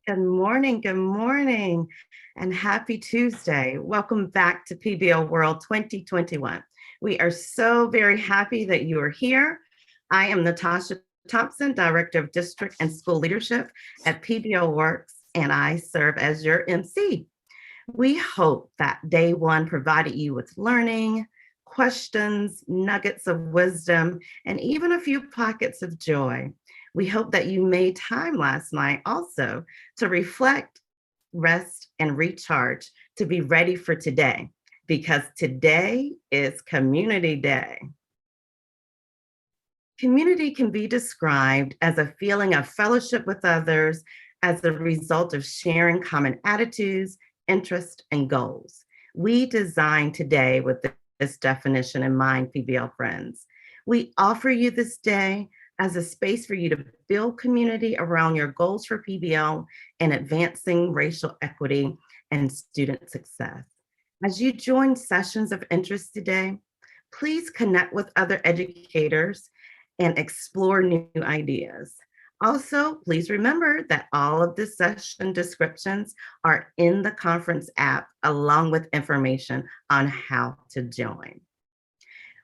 Good morning, and happy Tuesday. Welcome back to PBL World 2021. We are so very happy that you are here. I am Natasha Thompson, Director of District and School Leadership at PBL Works, and I serve as your MC. We hope that day one provided you with learning, questions, nuggets of wisdom, and even a few pockets of joy. We hope that you made time last night also to reflect, rest, and recharge to be ready for today, because today is Community Day. Community can be described as a feeling of fellowship with others as the result of sharing common attitudes, interests, and goals. We design today with this definition in mind, PBL friends. We offer you this day as a space for you to build community around your goals for PBL and advancing racial equity and student success. As you join sessions of interest today, please connect with other educators and explore new ideas. Also, please remember that all of the session descriptions are in the conference app, along with information on how to join.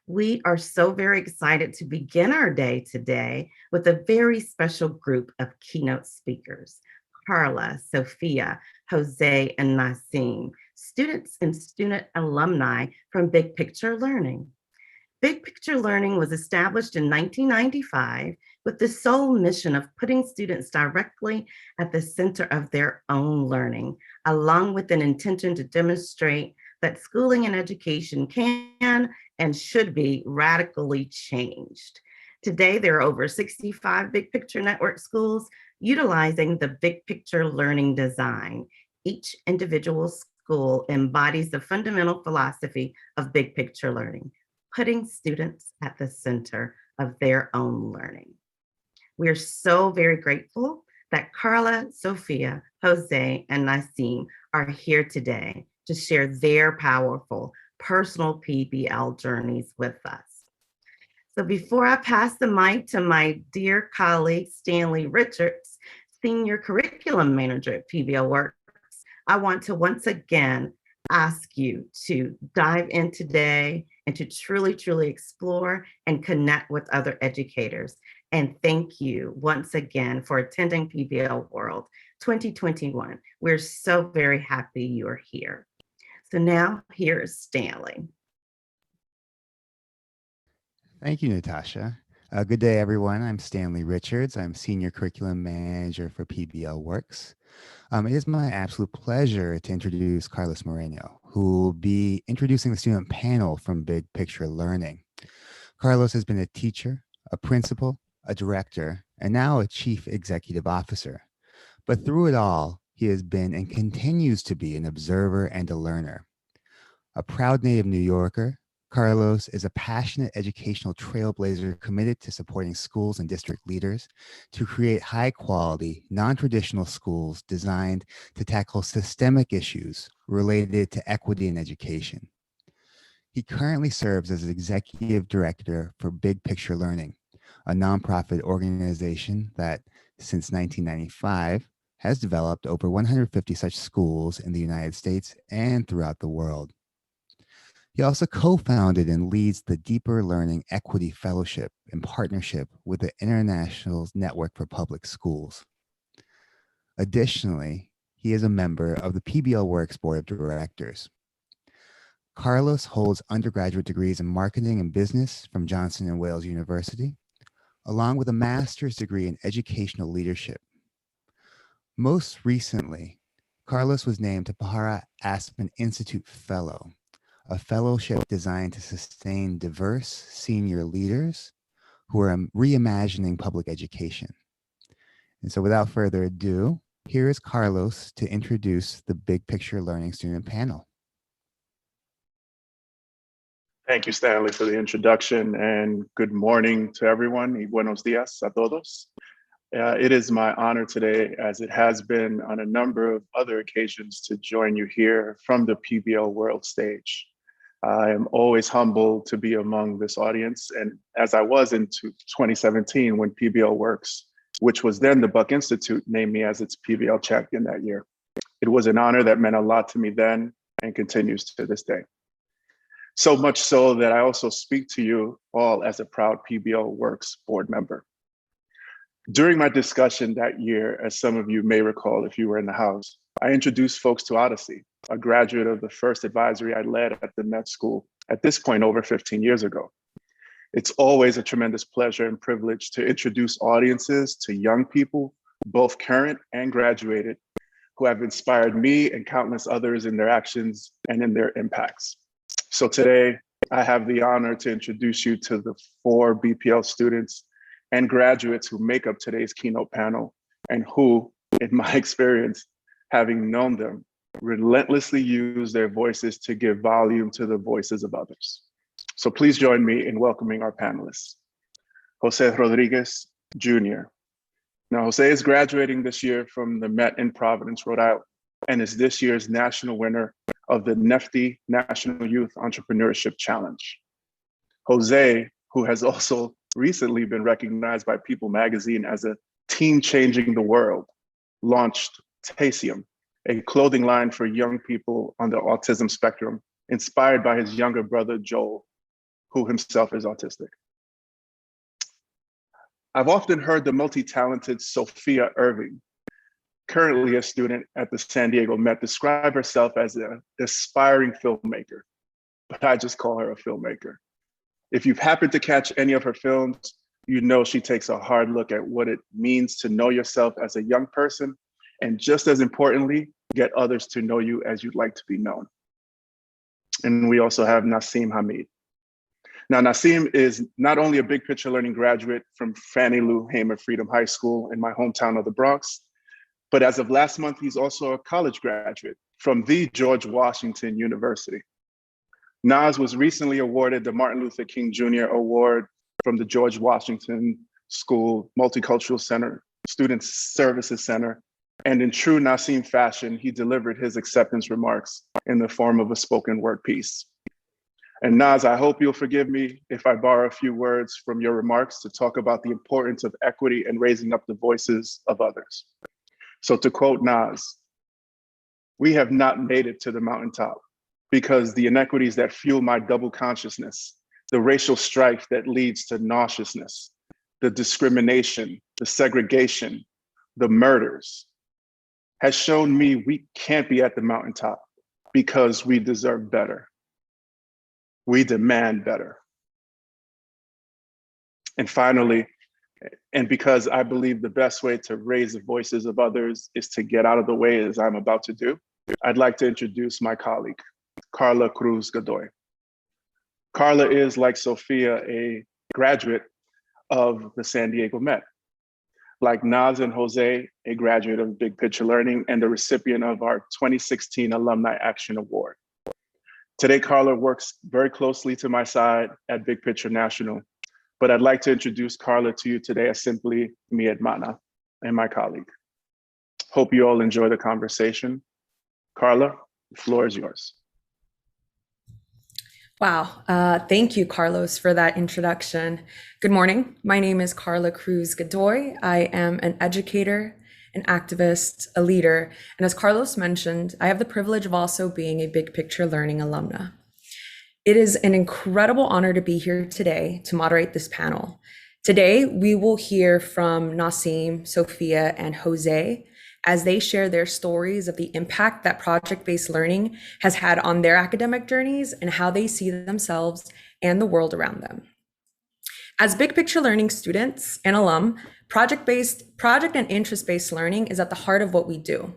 We are so very excited to begin our day today with a very special group of keynote speakers: Carla, Sophia, Jose, and Nassim, students and student alumni from Big Picture Learning. Big Picture Learning was established in 1995 with the sole mission of putting students directly at the center of their own learning, along with an intention to demonstrate that schooling and education can and should be radically changed. Today, there are over 65 Big Picture Network schools utilizing the Big Picture Learning design. Each individual school embodies the fundamental philosophy of Big Picture Learning, putting students at the center of their own learning. We're so very grateful that Carla, Sophia, Jose, and Nassim are here today to share their powerful personal PBL journeys with us. So before I pass the mic to my dear colleague, Stanley Richards, Senior Curriculum Manager at PBL Works, I want to once again ask you to dive in today and to truly explore and connect with other educators. And thank you once again for attending PBL World 2021. We're so very happy you are here. So now here's Stanley. Thank you, Natasha. Good day, everyone. I'm Stanley Richards. I'm Senior Curriculum Manager for PBL Works. It is my absolute pleasure to introduce Carlos Moreno, who will be introducing the student panel from Big Picture Learning. Carlos has been a teacher, a principal, a director, and now a chief executive officer. But through it all, he has been and continues to be an observer and a learner. A proud native New Yorker, Carlos is a passionate educational trailblazer committed to supporting schools and district leaders to create high-quality, non-traditional schools designed to tackle systemic issues related to equity in education. He currently serves as Executive Director for Big Picture Learning, a nonprofit organization that, since 1995, has developed over 150 such schools in the United States and throughout the world. He also co-founded and leads the Deeper Learning Equity Fellowship in partnership with the International Network for Public Schools. Additionally, he is a member of the PBL Works Board of Directors. Carlos holds undergraduate degrees in marketing and business from Johnson & Wales University, along with a master's degree in educational leadership. Most recently, Carlos was named a Pahara Aspen Institute Fellow, a fellowship designed to sustain diverse senior leaders who are reimagining public education. And so without further ado, here is Carlos to introduce the Big Picture Learning student panel. Thank you, Stanley, for the introduction, and good morning to everyone. Y buenos días a todos. It is my honor today, as it has been on a number of other occasions, to join you here from the PBL World stage. I am always humbled to be among this audience, and as I was in 2017 when PBL Works which was then the Buck Institute, named me as its PBL champion that year. It was an honor that meant a lot to me then and continues to this day. So much so that I also speak to you all as a proud PBL Works board member. During my discussion that year, as some of you may recall if you were in the house, I introduced folks to Odyssey, a graduate of the first advisory I led at the Met School, at this point over 15 years ago. It's always a tremendous pleasure and privilege to introduce audiences to young people, both current and graduated, who have inspired me and countless others in their actions and in their impacts. So today, I have the honor to introduce you to the 4 BPL students and graduates who make up today's keynote panel, and who, in my experience, having known them, relentlessly use their voices to give volume to the voices of others. So please join me in welcoming our panelists. Jose Rodriguez, Jr. Now, Jose is graduating this year from the Met in Providence, Rhode Island, and is this year's national winner of the NEFTY National Youth Entrepreneurship Challenge. Jose, who has also recently been recognized by People magazine as a teen changing the world, launched Tasium, a clothing line for young people on the autism spectrum, inspired by his younger brother, Joel, who himself is autistic. I've often heard the multi-talented Sophia Irving, currently a student at the San Diego Met, describe herself as an aspiring filmmaker, but I just call her a filmmaker. If you've happened to catch any of her films, you know she takes a hard look at what it means to know yourself as a young person, and just as importantly, get others to know you as you'd like to be known. And we also have Nasim Hamid. Now, Nasim is not only a big picture learning graduate from Fannie Lou Hamer Freedom High School in my hometown of the Bronx, but as of last month, he's also a college graduate from the George Washington University. Nas was recently awarded the Martin Luther King Jr. Award from the George Washington School Multicultural Center, Student Services Center. And in true Nasim fashion, he delivered his acceptance remarks in the form of a spoken word piece. And Nas, I hope you'll forgive me if I borrow a few words from your remarks to talk about the importance of equity and raising up the voices of others. So to quote Nas, "We have not made it to the mountaintop because the inequities that fuel my double consciousness, the racial strife that leads to nauseousness, the discrimination, the segregation, the murders, has shown me we can't be at the mountaintop because we deserve better. We demand better." And finally, and because I believe the best way to raise the voices of others is to get out of the way, as I'm about to do, I'd like to introduce my colleague, Carla Cruz Godoy. Carla is, like Sophia, a graduate of the San Diego Met. Like Nas and Jose, a graduate of Big Picture Learning and the recipient of our 2016 Alumni Action Award. Today, Carla works very closely to my side at Big Picture National, but I'd like to introduce Carla to you today as simply mi hermana and my colleague. Hope you all enjoy the conversation. Carla, the floor is yours. Wow. Thank you, Carlos, for that introduction. Good morning. My name is Carla Cruz Godoy. I am an educator, an activist, a leader. And as Carlos mentioned, I have the privilege of also being a Big Picture Learning alumna. It is an incredible honor to be here today to moderate this panel. Today, we will hear from Nasim, Sophia, and Jose as they share their stories of the impact that project-based learning has had on their academic journeys and how they see themselves and the world around them. As Big Picture Learning students and alum, project and interest-based learning is at the heart of what we do.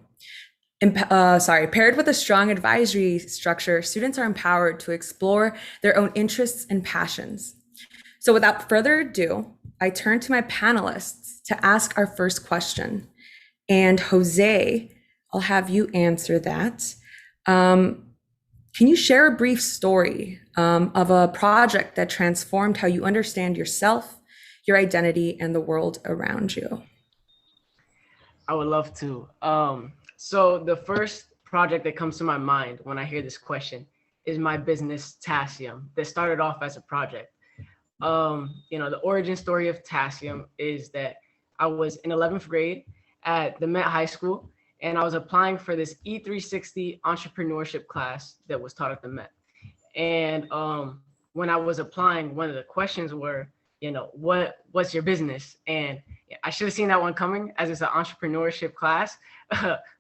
Paired with a strong advisory structure, students are empowered to explore their own interests and passions. So without further ado, I turn to my panelists to ask our first question. And Jose, I'll have you answer that. Can you share a brief story of a project that transformed how you understand yourself, your identity, and the world around you? I would love to. So the first project that comes to my mind when I hear this question is my business Tasium that started off as a project. The origin story of Tasium is that I was in 11th grade at the Met High School, and I was applying for this E360 entrepreneurship class that was taught at the Met. And when I was applying, one of the questions were, what's your business? And I should have seen that one coming, as it's an entrepreneurship class,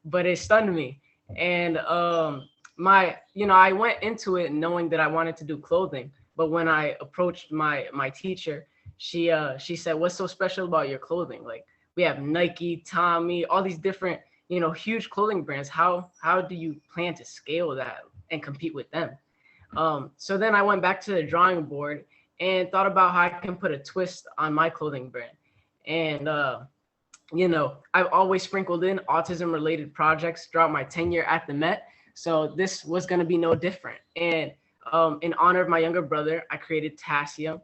but it stunned me. And I went into it knowing that I wanted to do clothing. But when I approached my teacher, she said, "What's so special about your clothing? Like, we have Nike, Tommy, all these different, huge clothing brands. How do you plan to scale that and compete with them?" So then I went back to the drawing board and thought about how I can put a twist on my clothing brand. And I've always sprinkled in autism related projects throughout my tenure at the Met. So this was going to be no different. And in honor of my younger brother, I created Tasium,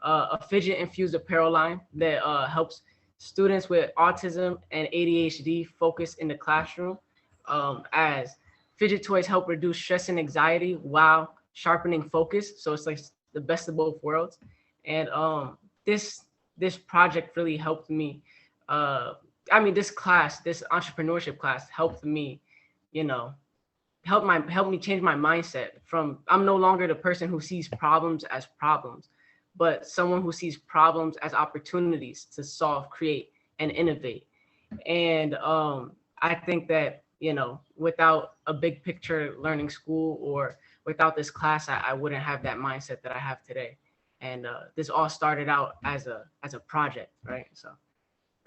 a fidget infused apparel line that helps students with autism and ADHD focus in the classroom, as fidget toys help reduce stress and anxiety while sharpening focus. So it's like the best of both worlds. And this project really helped me. This entrepreneurship class helped me, help me change my mindset from, I'm no longer the person who sees problems as problems, but someone who sees problems as opportunities to solve, create, and innovate. And I think that, without a big picture learning school or without this class, I wouldn't have that mindset that I have today. And this all started out as a project, right? So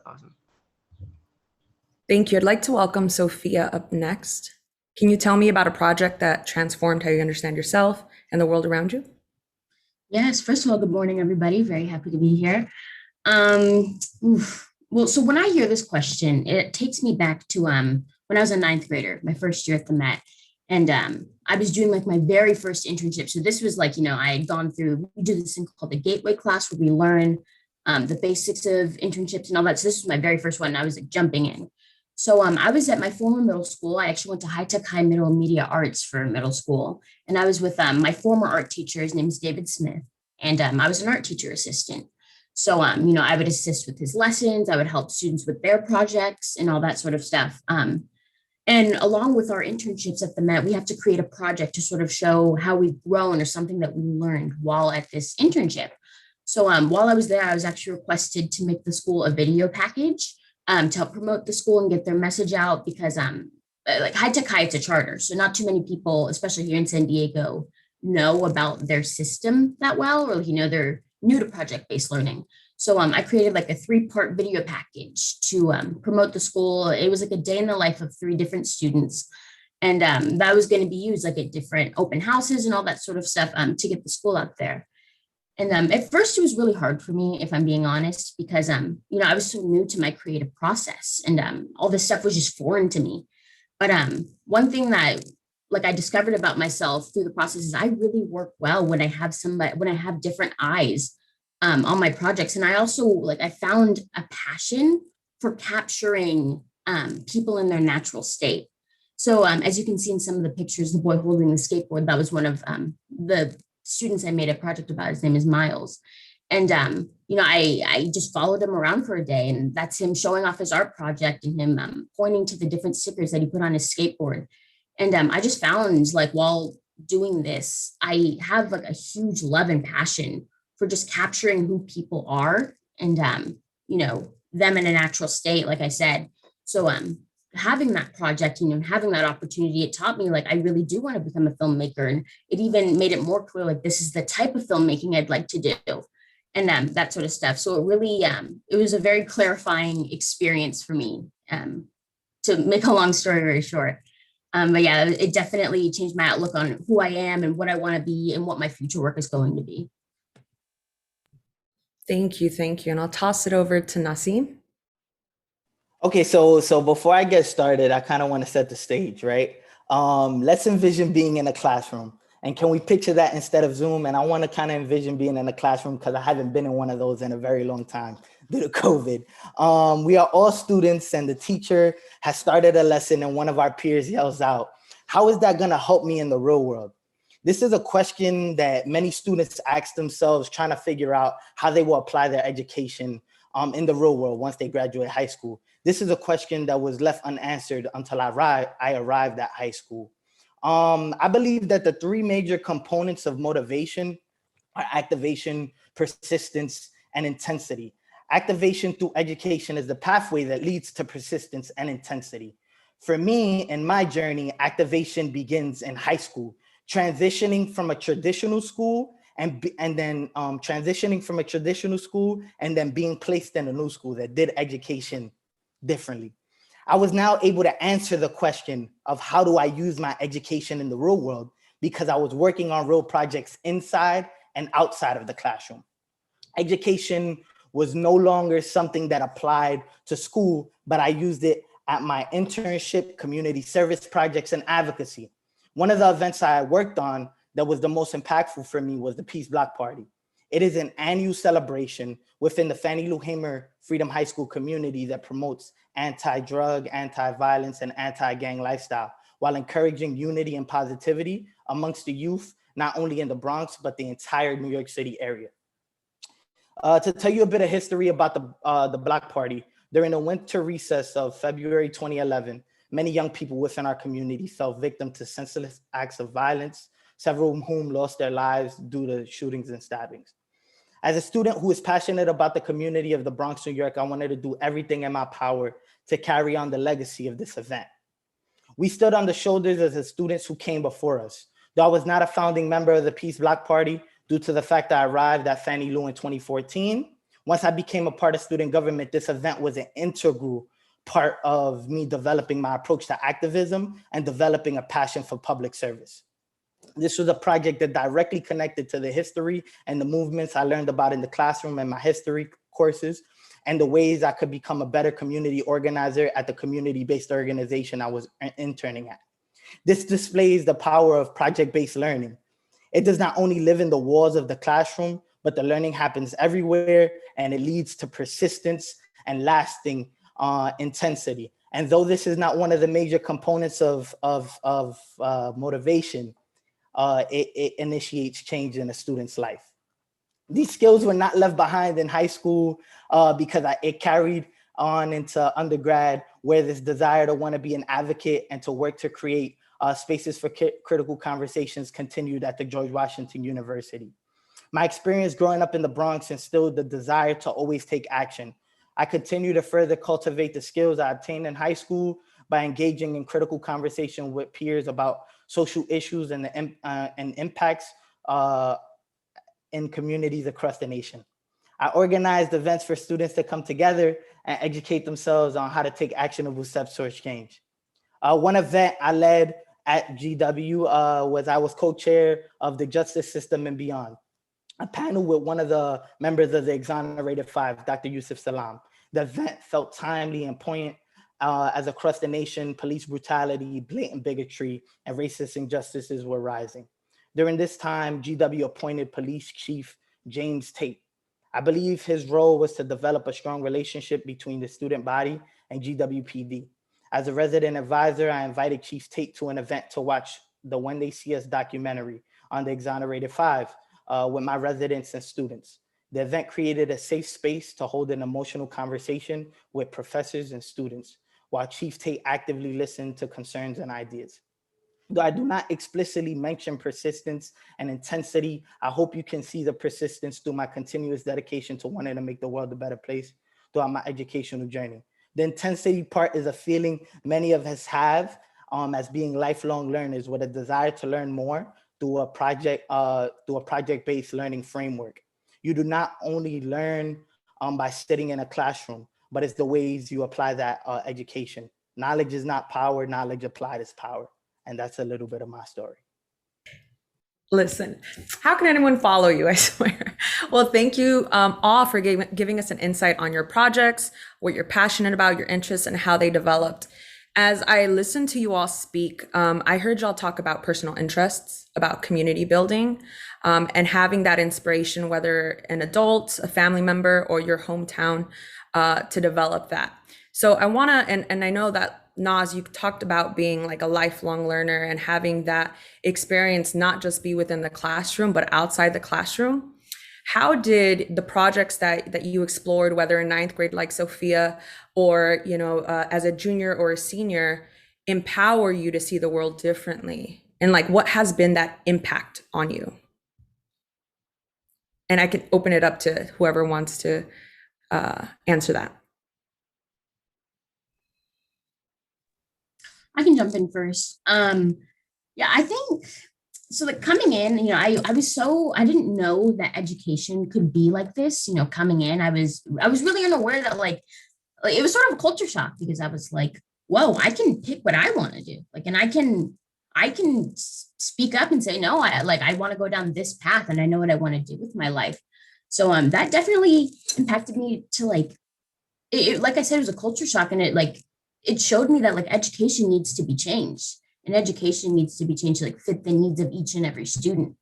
awesome. Thank you. I'd like to welcome Sophia up next. Can you tell me about a project that transformed how you understand yourself and the world around you? Yes, first of all, good morning, everybody. Very happy to be here. Well, so when I hear this question, it takes me back to when I was a ninth grader, my first year at the Met. And I was doing like my very first internship. So this was like, I had gone through, we do this thing called the Gateway class where we learn the basics of internships and all that. So this was my very first one. And I was like jumping in. So I was at my former middle school. I actually went to High Tech High Middle and Media Arts for middle school. And I was with my former art teacher. His name is David Smith. And I was an art teacher assistant. So, I would assist with his lessons. I would help students with their projects and all that sort of stuff. And along with our internships at the Met, we have to create a project to sort of show how we've grown or something that we learned while at this internship. So while I was there, I was actually requested to make the school a video package to help promote the school and get their message out, because like High Tech High, it's a charter. So not too many people, especially here in San Diego, know about their system that well, or, they're new to project-based learning. So I created like a 3-part video package to promote the school. It was like a day in the life of 3 different students. And that was going to be used like at different open houses and all that sort of stuff to get the school out there. And at first it was really hard for me, if I'm being honest, because, I was so new to my creative process and all this stuff was just foreign to me. But one thing that I discovered about myself through the process is I really work well when I have different eyes on my projects. And I also I found a passion for capturing people in their natural state. So as you can see in some of the pictures, the boy holding the skateboard, that was one of the students I made a project about. His name is Miles. And, I just followed him around for a day, and that's him showing off his art project and him pointing to the different stickers that he put on his skateboard. And I just found while doing this, I have a huge love and passion for just capturing who people are and, them in a natural state, like I said. So having that project, having that opportunity, it taught me I really do want to become a filmmaker. And it even made it more clear, this is the type of filmmaking I'd like to do and that sort of stuff. So it really, it was a very clarifying experience for me, to make a long story very short. But yeah, it definitely changed my outlook on who I am and what I want to be and what my future work is going to be. Thank you. And I'll toss it over to Nasim. Okay, so before I get started, I kind of want to set the stage, right? Let's envision being in a classroom. And can we picture that instead of Zoom? And I want to kind of envision being in a classroom because I haven't been in one of those in a very long time due to COVID. We are all students and the teacher has started a lesson and one of our peers yells out, "How is that going to help me in the real world?" This is a question that many students ask themselves, trying to figure out how they will apply their education in the real world once they graduate high school? This is a question that was left unanswered until I arrived at high school. I believe that the three major components of motivation are activation, persistence, and intensity. Activation through education is the pathway that leads to persistence and intensity. For me, in my journey, activation begins in high school, transitioning from a traditional school and then transitioning from a traditional school and then being placed in a new school that did education differently. I was now able to answer the question of how do I use my education in the real world, because I was working on real projects inside and outside of the classroom. Education was no longer something that applied to school, but I used it at my internship, community service projects, and advocacy. One of the events I worked on that was the most impactful for me was the Peace Block Party. It is an annual celebration within the Fannie Lou Hamer Freedom High School community that promotes anti-drug, anti-violence, and anti-gang lifestyle, while encouraging unity and positivity amongst the youth, not only in the Bronx, but the entire New York City area. To tell you a bit of history about the Block Party, during the winter recess of February 2011, many young people within our community fell victim to senseless acts of violence, several of whom lost their lives due to shootings and stabbings. As a student who is passionate about the community of the Bronx, New York, I wanted to do everything in my power to carry on the legacy of this event. We stood on the shoulders of the students who came before us. Though I was not a founding member of the Peace Block Party due to the fact that I arrived at Fannie Lou in 2014, once I became a part of student government, this event was an integral part of me developing my approach to activism and developing a passion for public service. This was a project that directly connected to the history and the movements I learned about in the classroom and my history courses, and the ways I could become a better community organizer at the community-based organization I was interning at. This displays the power of project-based learning. It does not only live in the walls of the classroom, but the learning happens everywhere, and it leads to persistence and lasting intensity. And though this is not one of the major components of motivation, it initiates change in a student's life. These skills were not left behind in high school because it carried on into undergrad, where this desire to want to be an advocate and to work to create spaces for critical conversations continued at the George Washington University. My experience growing up in the Bronx instilled the desire to always take action. I continue to further cultivate the skills I obtained in high school by engaging in critical conversation with peers about social issues and impacts in communities across the nation. I organized events for students to come together and educate themselves on how to take actionable steps towards change. One event I led at GW was I was co-chair of the Justice System and Beyond, a panel with one of the members of the Exonerated Five, Dr. Yusuf Salam. The event felt timely and poignant as across the nation, police brutality, blatant bigotry, and racist injustices were rising. During this time, GW appointed Police Chief James Tate. I believe his role was to develop a strong relationship between the student body and GWPD. As a resident advisor, I invited Chief Tate to an event to watch the When They See Us documentary on the Exonerated Five with my residents and students. The event created a safe space to hold an emotional conversation with professors and students, while Chief Tate actively listened to concerns and ideas. Though I do not explicitly mention persistence and intensity, I hope you can see the persistence through my continuous dedication to wanting to make the world a better place throughout my educational journey. The intensity part is a feeling many of us have as being lifelong learners with a desire to learn more through a project-based learning framework. You do not only learn by sitting in a classroom, but it's the ways you apply that education. Knowledge is not power, knowledge applied is power. And that's a little bit of my story. Listen, how can anyone follow you? I swear. Well, thank you all for giving us an insight on your projects, what you're passionate about, your interests, and how they developed. As I listened to you all speak, I heard y'all talk about personal interests, about community building, and having that inspiration, whether an adult, a family member, or your hometown, to develop that. So I want to, and I know that Naz, you talked about being like a lifelong learner and having that experience not just be within the classroom, but outside the classroom. How did the projects that you explored, whether in ninth grade like Sophia, or as a junior or a senior, empower you to see the world differently? And like, what has been that impact on you? And I can open it up to whoever wants to answer that. I can jump in first. Yeah, I think so. Like coming in, I didn't know that education could be like this. Coming in, I was really unaware that like it was sort of a culture shock, because I was like, whoa, I can pick what I want to do. Like, and I can speak up and say, no, I want to go down this path, and I know what I want to do with my life. So that definitely impacted me to like, like I said, it was a culture shock, and it showed me that like education needs to be changed, and education needs to be changed to like fit the needs of each and every student.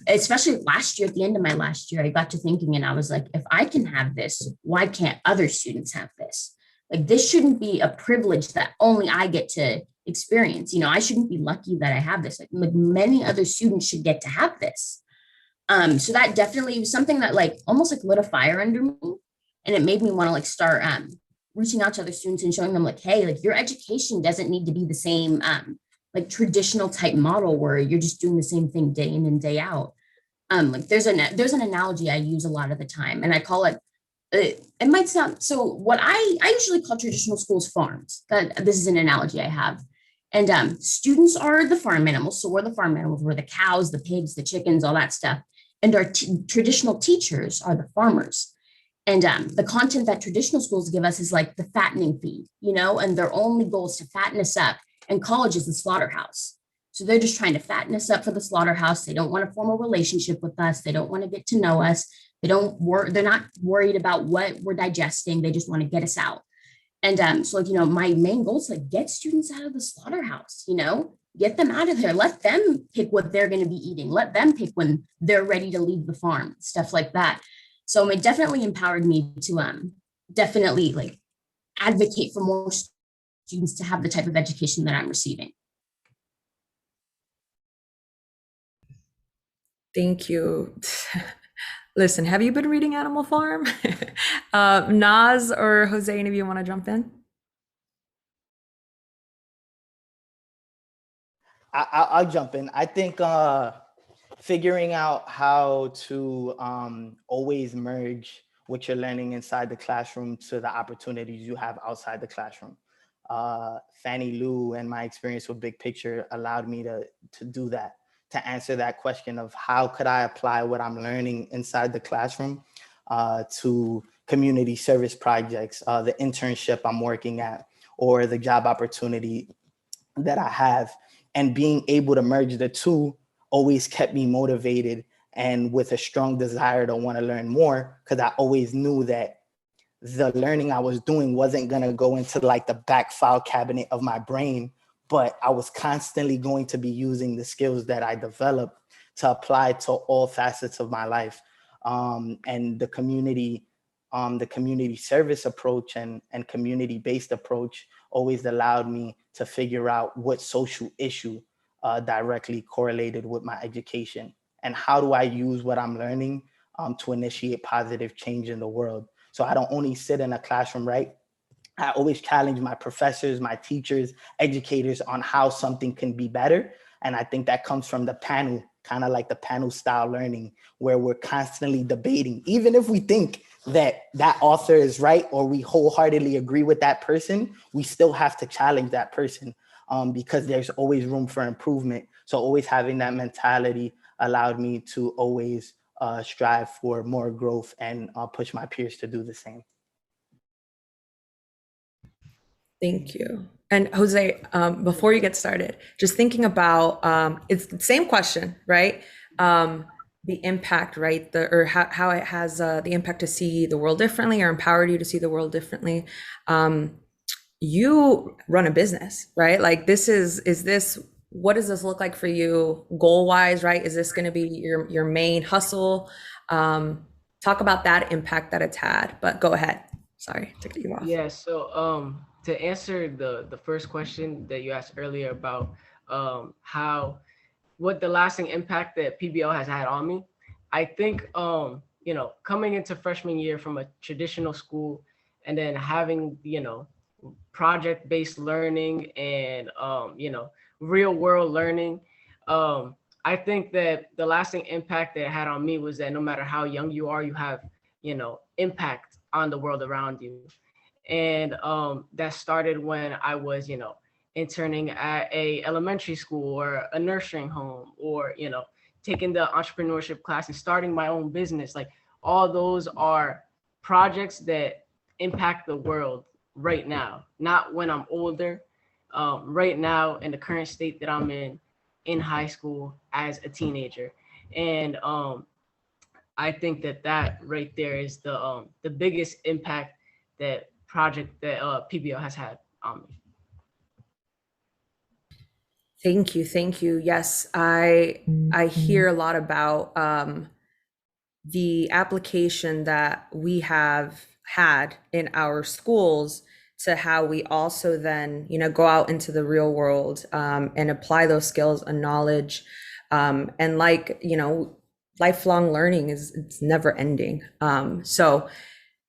Especially last year, at the end of my last year, I got to thinking, and I was like, if I can have this, why can't other students have this? Like, this shouldn't be a privilege that only I get to experience. I shouldn't be lucky that I have this. Like many other students should get to have this. So that definitely was something that like almost like lit a fire under me, and it made me want to like start reaching out to other students and showing them like, hey, like your education doesn't need to be the same like traditional type model where you're just doing the same thing day in and day out. Like there's an analogy I use a lot of the time, and I call it. It might sound so. What I usually call traditional schools farms. This is an analogy I have, and students are the farm animals. So we're the farm animals. We're the cows, the pigs, the chickens, all that stuff. And our traditional teachers are the farmers. And the content that traditional schools give us is like the fattening feed, and their only goal is to fatten us up. And college is the slaughterhouse. So they're just trying to fatten us up for the slaughterhouse. They don't want to form a relationship with us. They don't want to get to know us. They're not worried about what we're digesting. They just want to get us out. And so like, my main goal is like get students out of the slaughterhouse, get them out of there. Let them pick what they're going to be eating. Let them pick when they're ready to leave the farm, stuff like that. So it definitely empowered me to definitely like advocate for more students to have the type of education that I'm receiving. Thank you. Listen, have you been reading Animal Farm? Naz or Jose, any of you want to jump in? I'll jump in. I think figuring out how to always merge what you're learning inside the classroom to the opportunities you have outside the classroom. Fannie Lou and my experience with Big Picture allowed me to do that, to answer that question of how could I apply what I'm learning inside the classroom to community service projects, the internship I'm working at, or the job opportunity that I have. And being able to merge the two always kept me motivated and with a strong desire to want to learn more, because I always knew that the learning I was doing wasn't going to go into like the back file cabinet of my brain, but I was constantly going to be using the skills that I developed to apply to all facets of my life. And the community service approach and community-based approach always allowed me to figure out what social issue directly correlated with my education, and how do I use what I'm learning to initiate positive change in the world. So I don't only sit in a classroom, right? I always challenge my professors, my teachers, educators on how something can be better. And I think that comes from the panel, kind of like the panel style learning, where we're constantly debating. Even if we think that that author is right or we wholeheartedly agree with that person, we still have to challenge that person because there's always room for improvement. So always having that mentality allowed me to always strive for more growth and push my peers to do the same. Thank you. And Jose, before you get started, just thinking about, it's the same question, right? The impact, right? Or how it has the impact to see the world differently or empowered you to see the world differently. You run a business, right? Like what does this look like for you goal-wise, right? Is this going to be your main hustle? Talk about that impact that it's had, but go ahead. Sorry to cut you off. Yeah, so to answer the first question that you asked earlier about what the lasting impact that PBL has had on me, I think, coming into freshman year from a traditional school and then having, project-based learning and, real world learning, I think that the lasting impact that it had on me was that no matter how young you are, you have, impact on the world around you. And that started when I was, interning at a elementary school or a nursing home, or taking the entrepreneurship class and starting my own business. Like, all those are projects that impact the world right now, not when I'm older. Right now, in the current state that I'm in high school as a teenager. And I think that right there is the biggest impact that project that PBL has had on me. Thank you, thank you. Yes, I hear a lot about the application that we have had in our schools to how we also then, go out into the real world and apply those skills and knowledge. And lifelong learning it's never ending. So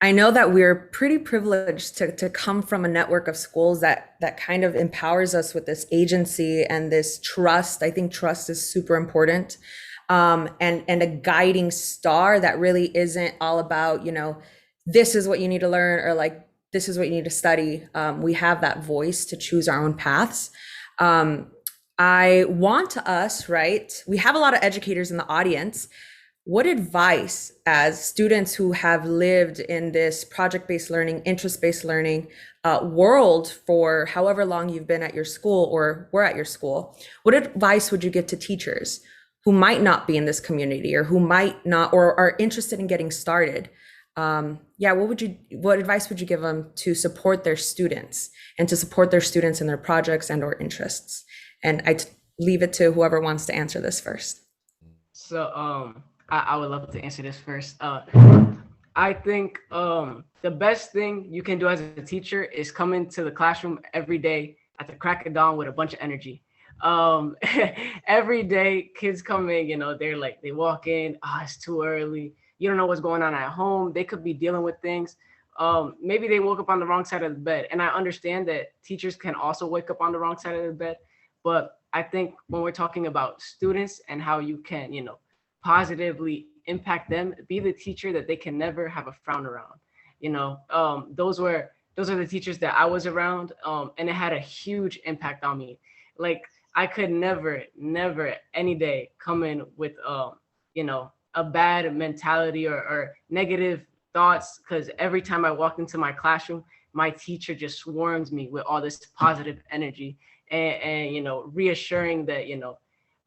I know that we're pretty privileged to come from a network of schools that kind of empowers us with this agency and this trust. I think trust is super important. And a guiding star that really isn't all about, this is what you need to learn, or like, this is what you need to study. We have that voice to choose our own paths. I want us, right? We have a lot of educators in the audience. What advice, as students who have lived in this project-based learning, interest-based learning world for however long you've been at your school or were at your school, what advice would you give to teachers who might not be in this community, or who might not, or are interested in getting started? What advice would you give them to support their students and to support their students in their projects and or interests? And leave it to whoever wants to answer this first. So I would love to answer this first. I think the best thing you can do as a teacher is come into the classroom every day at the crack of dawn with a bunch of energy. Every day kids come in, they're like, they walk in, it's too early. You don't know what's going on at home. They could be dealing with things. Maybe they woke up on the wrong side of the bed. And I understand that teachers can also wake up on the wrong side of the bed. But I think when we're talking about students and how you can, positively impact them, be the teacher that they can never have a frown around. Those are the teachers that I was around, and it had a huge impact on me. Like, I could never any day come in with a bad mentality or negative thoughts, because every time I walk into my classroom, my teacher just swarms me with all this positive energy and reassuring that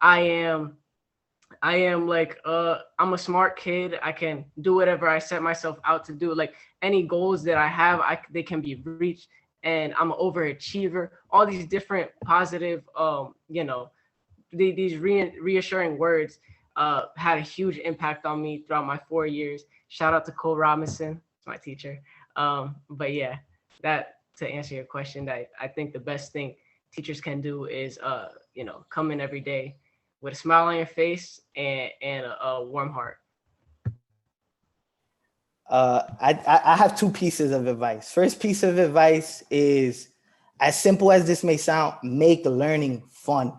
I am like, I'm a smart kid. I can do whatever I set myself out to do. Like, any goals that I have, they can be reached, and I'm an overachiever. All these different positive, these reassuring words had a huge impact on me throughout my 4 years. Shout out to Cole Robinson, my teacher. But yeah, that, to answer your question, that I think the best thing teachers can do is, come in every day with a smile on your face and a warm heart. I have two pieces of advice. First piece of advice is, as simple as this may sound, make learning fun,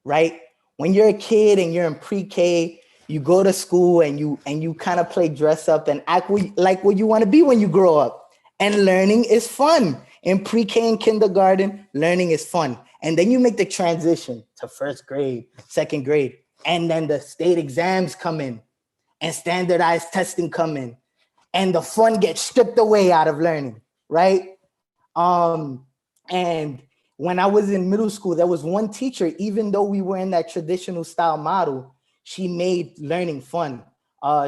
right? When you're a kid and you're in pre-K, you go to school and you kind of play dress up and act like what you want to be when you grow up. And learning is fun. In pre-K and kindergarten, learning is fun. And then you make the transition to first grade, second grade, and then the state exams come in and standardized testing come in, and the fun gets stripped away out of learning, right? And when I was in middle school, there was one teacher, even though we were in that traditional style model, she made learning fun.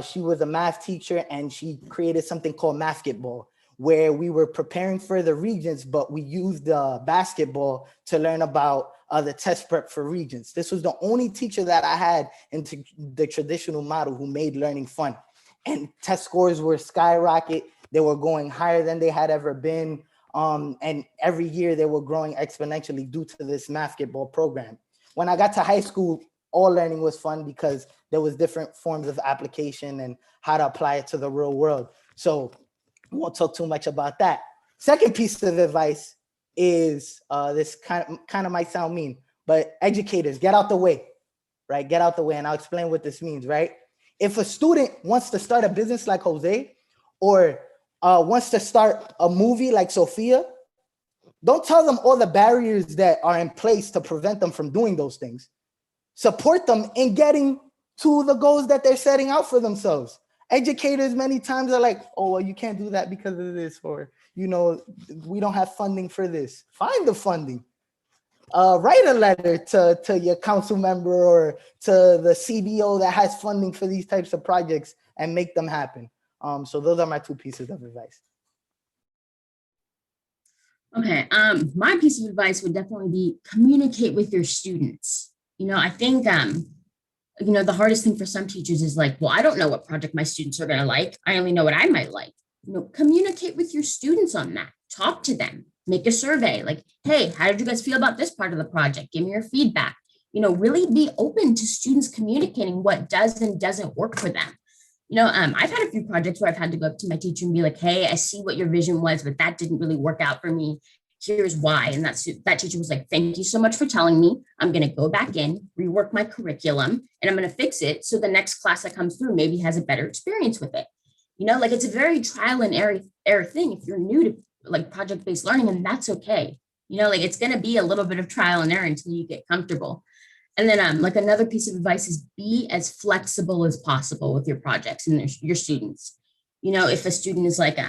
She was a math teacher, and she created something called Mathketball, where we were preparing for the Regents, but we used basketball to learn about the test prep for Regents. This was the only teacher that I had in the traditional model who made learning fun. And test scores were skyrocket. They were going higher than they had ever been. And every year they were growing exponentially due to this Mathketball program. When I got to high school, all learning was fun because there was different forms of application and how to apply it to the real world. So we won't talk too much about that. Second piece of advice is this kind of might sound mean, but educators, get out the way, right? Get out the way, and I'll explain what this means, right? If a student wants to start a business like Jose, or wants to start a movie like Sophia, don't tell them all the barriers that are in place to prevent them from doing those things. Support them in getting to the goals that they're setting out for themselves. Educators many times are like, oh, well, you can't do that because of this, or, you know, we don't have funding for this. Find the funding. Write a letter to your council member or to the CBO that has funding for these types of projects and make them happen. So those are my two pieces of advice. Okay, my piece of advice would definitely be communicate with your students. You know, I think, you know, the hardest thing for some teachers is like, well, I don't know what project my students are gonna like. I only know what I might like. You know, communicate with your students on that. Talk to them, make a survey like, hey, how did you guys feel about this part of the project? Give me your feedback. You know, really be open to students communicating what does and doesn't work for them. You know, I've had a few projects where I've had to go up to my teacher and be like, hey, I see what your vision was, but that didn't really work out for me. Here's why. And that teacher was like, thank you so much for telling me. I'm going to go back in, rework my curriculum, and I'm going to fix it so the next class that comes through maybe has a better experience with it. You know, like it's a very trial and error thing if you're new to like project-based learning, and that's okay. You know, like it's going to be a little bit of trial and error until you get comfortable. And then like another piece of advice is be as flexible as possible with your projects and your students. You know, if a student is like,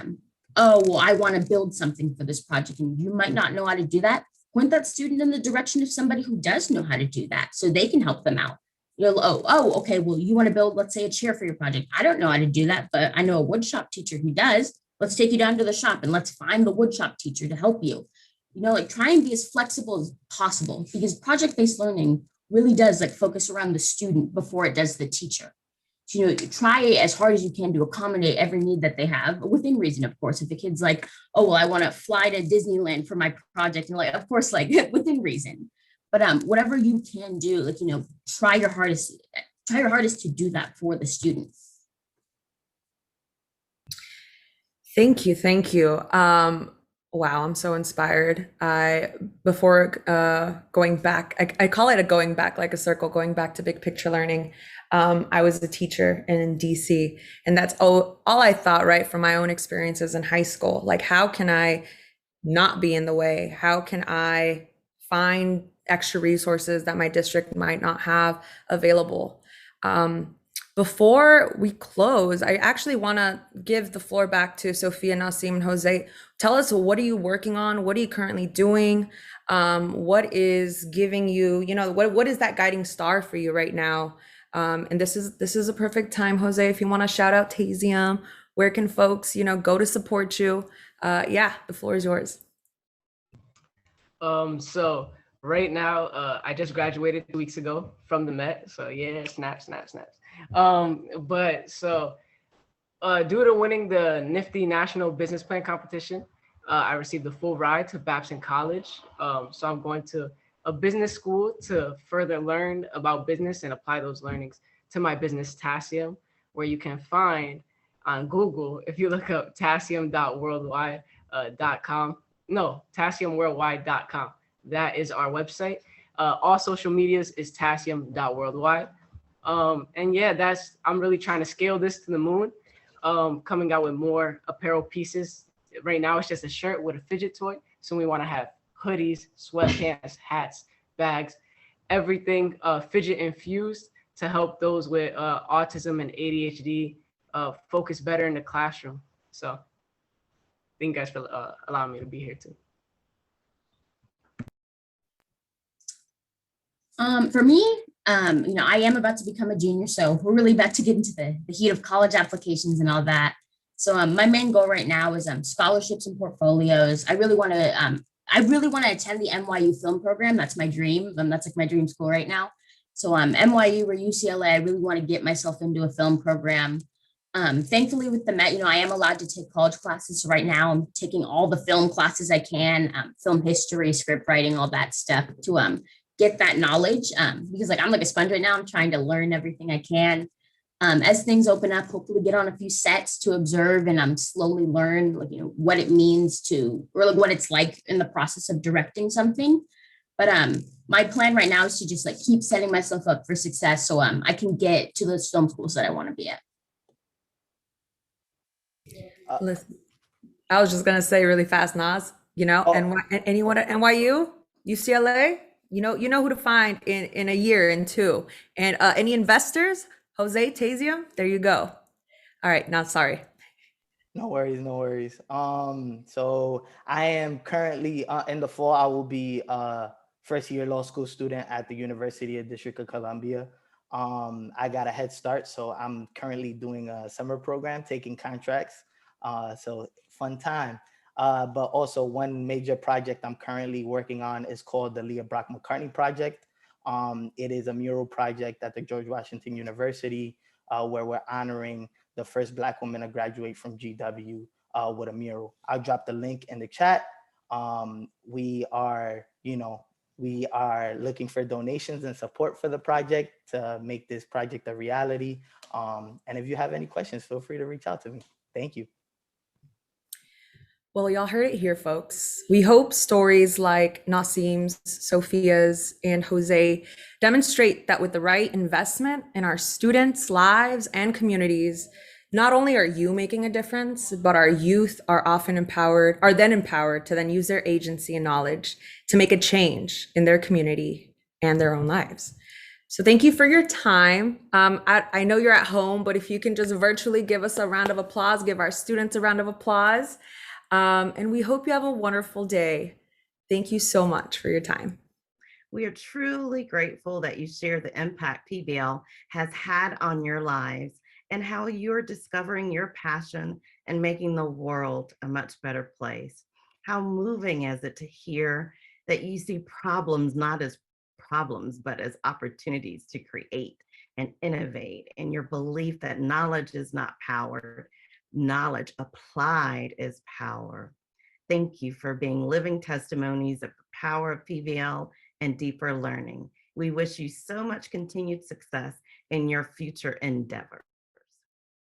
oh, well, I want to build something for this project and you might not know how to do that, point that student in the direction of somebody who does know how to do that so they can help them out. You know, oh, okay, well, you want to build, let's say, a chair for your project. I don't know how to do that, but I know a woodshop teacher who does. Let's take you down to the shop and let's find the woodshop teacher to help you. You know, like try and be as flexible as possible because project-based learning really does like focus around the student before it does the teacher. So, you know, try as hard as you can to accommodate every need that they have within reason, of course. If the kid's like, oh, well, I want to fly to Disneyland for my project, and like, of course, like within reason. But whatever you can do, like, you know, try your hardest to do that for the student. Thank you. Thank you. Wow, I'm so inspired. Before going back, I call it a going back, like a circle, going back to big picture learning. I was a teacher in DC, and that's all I thought, right, from my own experiences in high school. Like, how can I not be in the way? How can I find extra resources that my district might not have available? Before we close, I actually want to give the floor back to Sophia, Nasim, and Jose. Tell us, what are you working on? What are you currently doing? What is giving you, you know, what is that guiding star for you right now? And this is a perfect time, Jose, if you want to shout out Tasium, where can folks, you know, go to support you? Yeah, the floor is yours. So right now, I just graduated 2 weeks ago from the Met. So yeah, snaps. But so due to winning the Nifty National Business Plan Competition, I received a full ride to Babson College. So I'm going to a business school to further learn about business and apply those learnings to my business Tasium, where you can find on Google, if you look up tasium.worldwide.com, tasiumworldwide.com. That is our website. All social medias is tasium.worldwide. And yeah, I'm really trying to scale this to the moon, coming out with more apparel pieces. Right now, it's just a shirt with a fidget toy. So we want to have hoodies, sweatpants, hats, bags, everything fidget infused to help those with autism and ADHD focus better in the classroom. So thank you guys for allowing me to be here too. For me, you know, I am about to become a junior, so we're really about to get into the heat of college applications and all that. So my main goal right now is scholarships and portfolios. I really want to attend the NYU film program. That's my dream. That's like my dream school right now. So NYU or UCLA, I really want to get myself into a film program. Thankfully with the Met, you know, I am allowed to take college classes. So right now I'm taking all the film classes I can, film history, script writing, all that stuff to get that knowledge, because like I'm like a sponge right now. I'm trying to learn everything I can. As things open up, hopefully get on a few sets to observe and slowly learn like, what it means to, or like what it's like in the process of directing something. But my plan right now is to just like keep setting myself up for success so I can get to those film schools that I want to be at. Listen, I was just gonna say really fast, Nas, and anyone at NYU, UCLA, you know who to find in a year and two. And any investors, Jose Tazium, there you go. All right, now sorry. No worries, no worries. So I am currently in the fall. I will be first year law school student at the University of District of Columbia. I got a head start, so I'm currently doing a summer program, taking contracts. So fun time. But also one major project I'm currently working on is called the Leah Brock McCartney Project. It is a mural project at the George Washington University where we're honoring the first Black woman to graduate from GW with a mural. I'll drop the link in the chat. We are looking for donations and support for the project to make this project a reality. And if you have any questions, feel free to reach out to me. Thank you. Well, y'all heard it here, folks. We hope stories like Nasim's, Sophia's, and Jose demonstrate that with the right investment in our students' lives and communities, not only are you making a difference, but our youth are then empowered to then use their agency and knowledge to make a change in their community and their own lives. So thank you for your time. I know you're at home, but if you can just virtually give us a round of applause, give our students a round of applause. And we hope you have a wonderful day. Thank you so much for your time. We are truly grateful that you share the impact PBL has had on your lives and how you're discovering your passion and making the world a much better place. How moving is it to hear that you see problems not as problems, but as opportunities to create and innovate, and your belief that knowledge is not power. Knowledge applied is power. Thank you for being living testimonies of the power of PBL and deeper learning. We wish you so much continued success in your future endeavors.